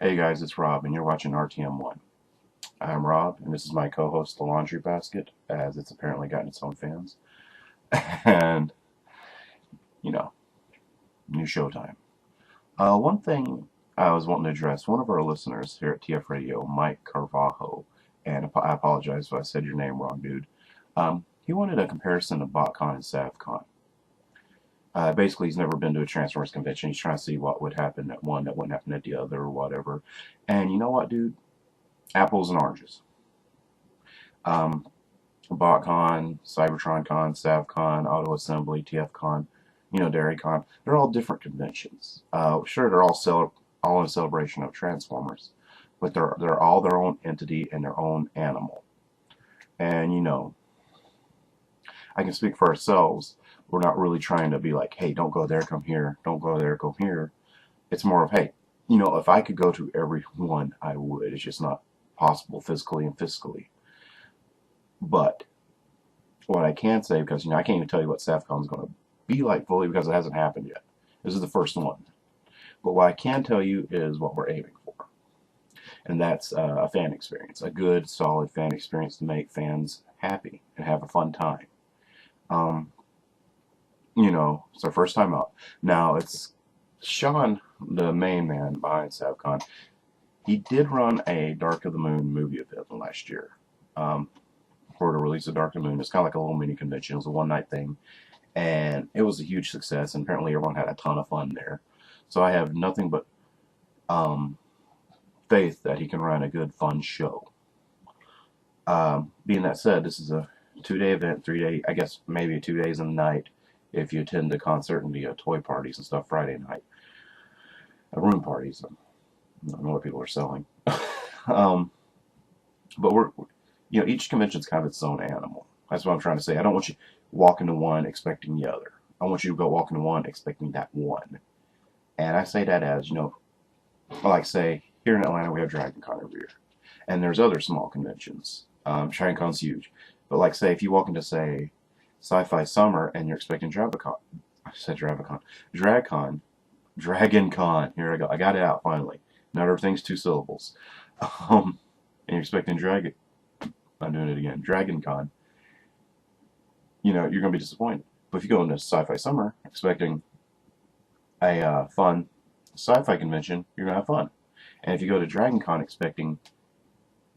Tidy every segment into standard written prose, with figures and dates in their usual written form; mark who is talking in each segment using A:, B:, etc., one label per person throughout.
A: Hey guys, it's Rob, and you're watching RTM1. I'm Rob, and this is my co-host, The Laundry Basket, as it's apparently gotten its own fans. And, you know, new showtime. One thing I was wanting to address, one of our listeners here at TF Radio, Mike Carvajo, and I apologize if I said your name wrong, dude. He wanted a comparison of BotCon and SavCon. Basically, he's never been to a Transformers convention. He's trying to see what would happen at one that wouldn't happen at the other or whatever. And you know what, dude? Apples and oranges. Um, BotCon, Cybertron Con, SavCon, Auto Assembly, TFCon, DairyCon. They're all different conventions. Sure, they're all in celebration of Transformers, but they're all their own entity and their own animal. And I can speak for ourselves. We're not really trying to be like, hey, don't go there, come here. Don't go there, go here. It's more of, hey, if I could go to every one, I would. It's just not possible physically and fiscally. But what I can say, because I can't even tell you what SavCon is going to be like fully because it hasn't happened yet. This is the first one. But what I can tell you is what we're aiming for. And that's a fan experience. A good, solid fan experience to make fans happy and have a fun time. It's our first time out. Now, it's Sean, the main man behind SavCon. He did run a Dark of the Moon movie event last year. For the release of Dark of the Moon. It's kind of like a little mini convention. It was a one-night thing. And it was a huge success. And apparently everyone had a ton of fun there. So I have nothing but faith that he can run a good, fun show. Being that said, this is a 2-day event, 3-day, I guess maybe 2 days and a night if you attend the concert and the toy parties and stuff Friday night. Room parties. I don't know what people are selling. But each convention's kind of its own animal. That's what I'm trying to say. I don't want you to walk into one expecting the other. I want you to go walk into one expecting that one. And I say that as, like say, here in Atlanta we have Dragon Con every year. And there's other small conventions. Dragon Con's huge. But like say, if you walk into, say, Sci-Fi Summer and you're expecting DragCon. I said DragCon. Dragon Con. Here I go. I got it out finally. Not everything's 2 syllables. And you're expecting Dragon. I'm doing it again. Dragon Con. You're going to be disappointed. But if you go into Sci-Fi Summer expecting a fun sci-fi convention, you're going to have fun. And if you go to Dragon Con expecting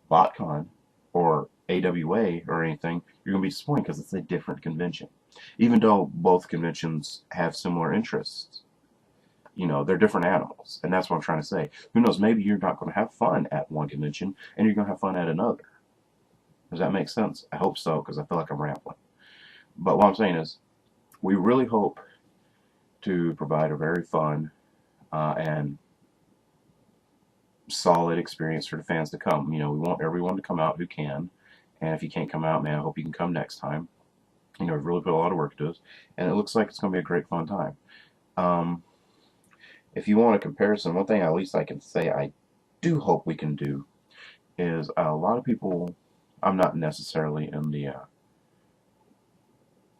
A: BotCon or AWA or anything, you're going to be disappointed because it's a different convention. Even though both conventions have similar interests, they're different animals. And that's what I'm trying to say. Who knows, maybe you're not going to have fun at one convention and you're going to have fun at another. Does that make sense? I hope so, because I feel like I'm rambling. But what I'm saying is, we really hope to provide a very fun and solid experience for the fans to come. We want everyone to come out who can. And if you can't come out, man, I hope you can come next time. We've really put a lot of work into this. And it looks like it's going to be a great fun time. If you want a comparison, one thing at least I can say I do hope we can do is a lot of people, I'm not necessarily in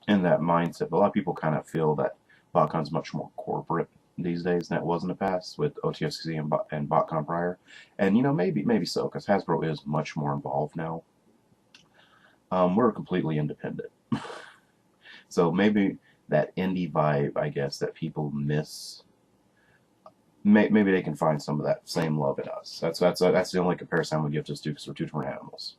A: that mindset, but a lot of people kind of feel that BotCon's much more corporate these days than it was in the past with OTSC and BotCon prior. And maybe so, because Hasbro is much more involved now. We're completely independent. So maybe that indie vibe, I guess, that people miss, maybe they can find some of that same love in us. That's the only comparison I'm going to give to us two, because we're 2 different animals.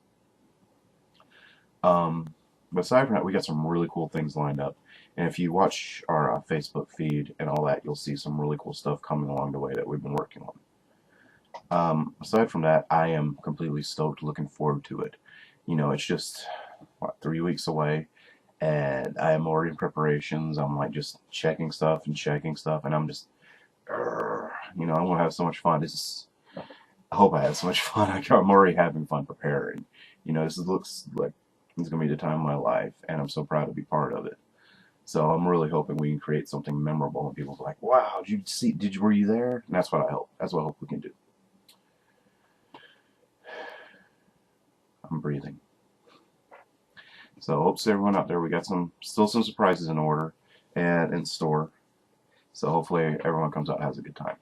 A: But aside from that, we got some really cool things lined up. And if you watch our Facebook feed and all that, you'll see some really cool stuff coming along the way that we've been working on. Aside from that, I am completely stoked, looking forward to it. It's just, 3 weeks away, and I am already in preparations. I'm like just checking stuff, and I'm just, I'm going to have so much fun. I hope I have so much fun. I'm already having fun preparing. This looks like it's going to be the time of my life, and I'm so proud to be part of it. So I'm really hoping we can create something memorable, and people are like, wow, were you there? And that's what I hope. That's what I hope we can do. I'm breathing. So hope to everyone out there. We got still some surprises in order and in store. So hopefully everyone comes out and has a good time.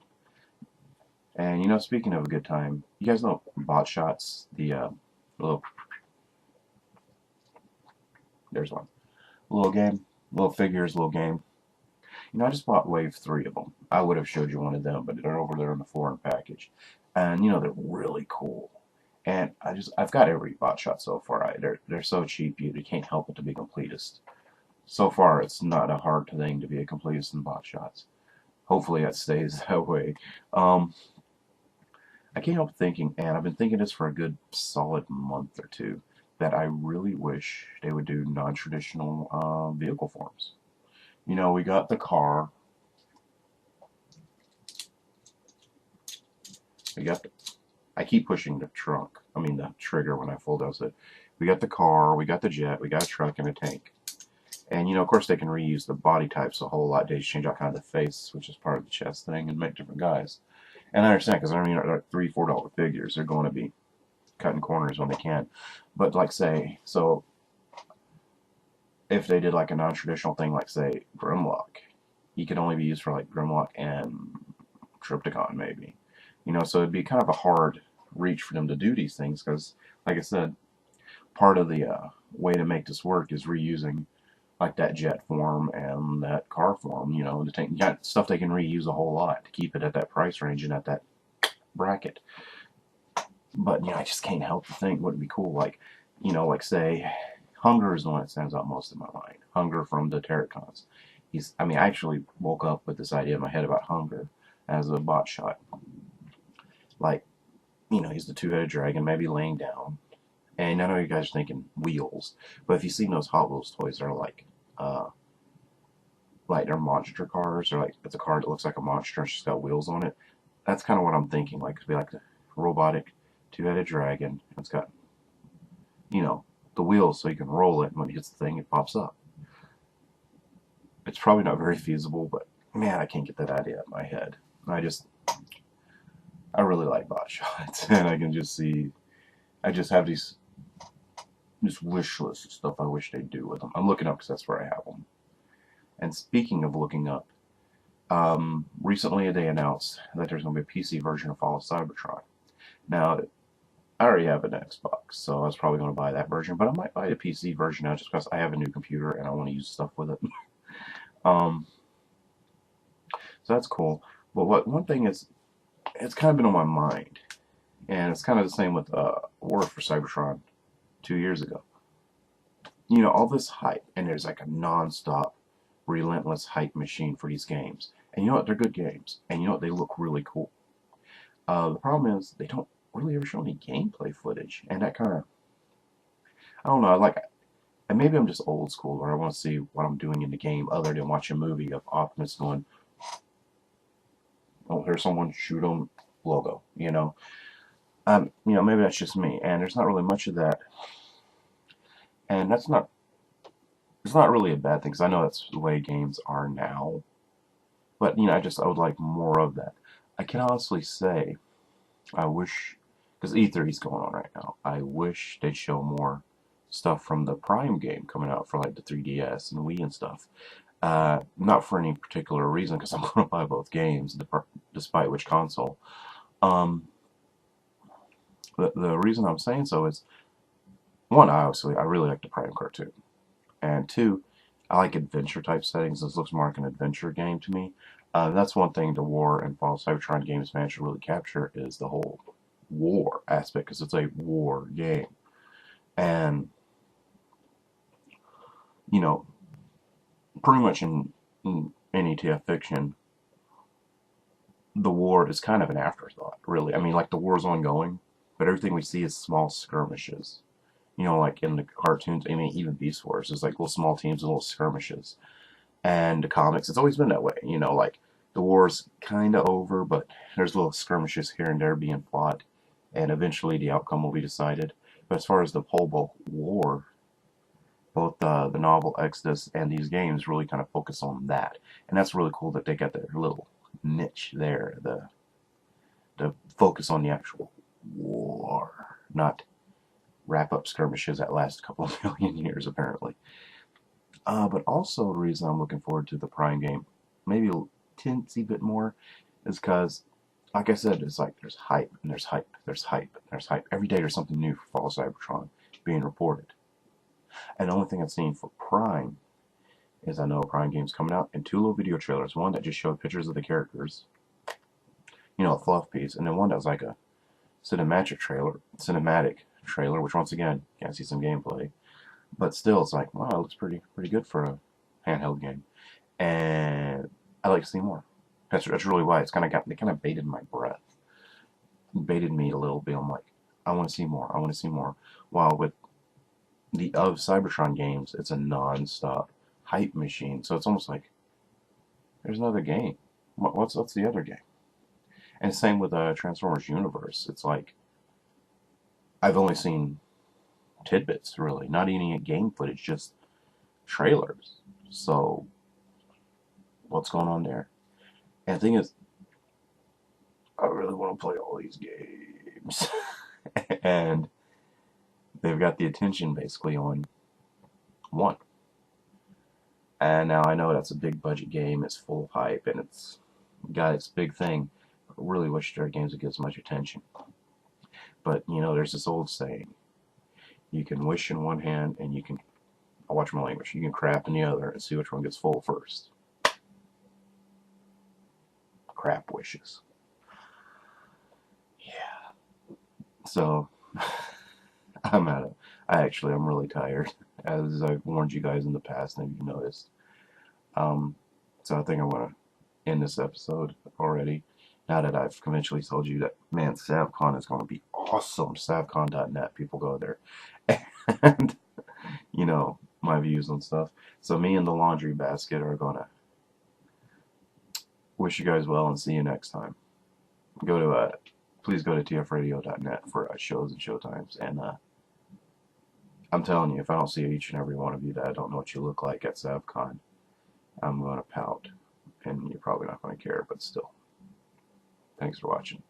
A: And you know, speaking of a good time, you guys know bot shots, the little, there's one, little game, little figures, little game. You know, I just bought Wave 3 of them. I would have showed you one of them, but they're over there in the foreign package. And, you know, they're really cool. And I've got every bot shot so far. They're so cheap, you can't help but to be completist. So far, it's not a hard thing to be a completist in bot shots. Hopefully that stays that way. Um, I can't help thinking, and I've been thinking this for a good solid month or two, that I really wish they would do non-traditional vehicle forms. You know, we got the car, we got the, I keep pushing the trunk, the trigger when I full dose it. We got the car, we got the jet, we got a truck and a tank. And, you know, of course they can reuse the body types a whole lot. They just change out kind of the face, which is part of the chest thing, and make different guys. And I understand, because they're $3, $4 figures. They're going to be cutting corners when they can. But, like, say, so if they did, like, a non-traditional thing, like, say, Grimlock, he could only be used for, like, Grimlock and Triptychon, maybe. You know, so it'd be kind of a hard reach for them to do these things, because, like I said, part of the way to make this work is reusing like that jet form and that car form, you know, you got stuff they can reuse a whole lot to keep it at that price range and at that bracket. But, you know, I just can't help but think, would it be cool, like, you know, like, say, Hunger is the one that stands out most in my mind. Hunger from the Terracons. I actually woke up with this idea in my head about Hunger as a bot shot. Like, you know, he's the two-headed dragon, maybe laying down. And I know you guys are thinking wheels, but if you've seen those Hot Wheels toys, they're like they're monster cars, or like it's a car that looks like a monster and she's got wheels on it. That's kind of what I'm thinking. Like it'd be like a robotic two-headed dragon. It's got, you know, the wheels so you can roll it, and when it hits the thing, it pops up. It's probably not very feasible, but man, I can't get that idea out of my head. I really like bot shots, and I can just see. I just have this wish list of stuff I wish they'd do with them. I'm looking up because that's where I have them. And speaking of looking up, recently they announced that there's going to be a PC version of Fall of Cybertron. Now, I already have an Xbox, so I was probably going to buy that version, but I might buy the PC version now just because I have a new computer and I want to use stuff with it. um, so that's cool. But one thing is, it's kind of been on my mind, and it's kind of the same with War for Cybertron 2 years ago. You know, all this hype, and there's like a non-stop, relentless hype machine for these games. And you know what? They're good games. And you know what? They look really cool. The problem is they don't really ever show any gameplay footage. And that kind of, I don't know, and maybe I'm just old school, or I want to see what I'm doing in the game other than watch a movie of Optimus going, oh, here's someone, shoot them, logo, you know. You know, maybe that's just me. And there's not really much of that. And it's not really a bad thing, because I know that's the way games are now. But, you know, I would like more of that. I can honestly say, I wish, because E3 is going on right now, I wish they'd show more stuff from the Prime game coming out for like the 3DS and Wii and stuff. Not for any particular reason, because I'm going to buy both games, despite which console. The reason I'm saying so is, one, I really like the Prime cartoon. And two, I like adventure type settings. This looks more like an adventure game to me. That's one thing the War and Fall of Cybertron games managed to really capture, is the whole war aspect, because it's a war game. And, you know, pretty much in any TF fiction, the war is kind of an afterthought, really. Like, the war's ongoing, but everything we see is small skirmishes. You know, like in the cartoons, even Beast Wars is like little small teams and little skirmishes. And the comics, it's always been that way. You know, like the war's kind of over, but there's little skirmishes here and there being fought, and eventually the outcome will be decided. But as far as the whole war, both the novel Exodus and these games really kind of focus on that, and that's really cool that they got their little niche there, the focus on the actual war, not wrap-up skirmishes that last a couple of million years, apparently. But also the reason I'm looking forward to the Prime game, maybe a teensy bit more, is because like I said, it's like there's hype and there's hype, there's hype, there's hype. Every day there's something new for Fall Cybertron being reported. And the only thing I've seen for Prime is I know a Prime game's coming out and 2 little video trailers. One that just showed pictures of the characters, you know, a fluff piece, and then one that was like a cinematic trailer, which once again, can't see some gameplay. But still, it's like, wow, it looks pretty good for a handheld game. And I like to see more. That's really why it kind of baited my breath, baited me a little bit. I'm like, I want to see more. I want to see more. While with the Cybertron games, it's a non-stop hype machine. So it's almost like there's another game. What's the other game? And same with Transformers Universe. It's like I've only seen tidbits, really, not any game footage, just trailers. So what's going on there? And the thing is, I really want to play all these games. And they've got the attention basically on one. And now I know that's a big budget game, it's full of hype, and it's got its big thing. I really wish their games would get as much attention. But, you know, there's this old saying, you can wish in one hand and you can, I'll watch my language, you can crap in the other and see which one gets full first. Crap wishes. Yeah. So, I'm really tired, as I've warned you guys in the past, and you noticed. So I think I want to end this episode already. Now that I've conventionally told you that, man, SavCon is going to be awesome. SavCon.net, people go there. And, you know, my views on stuff. So me and the laundry basket are going to wish you guys well and see you next time. Please go to tfradio.net for shows and showtimes. And I'm telling you, if I don't see each and every one of you that I don't know what you look like at SavCon, I'm going to pout. And you're probably not going to care, but still. Thanks for watching.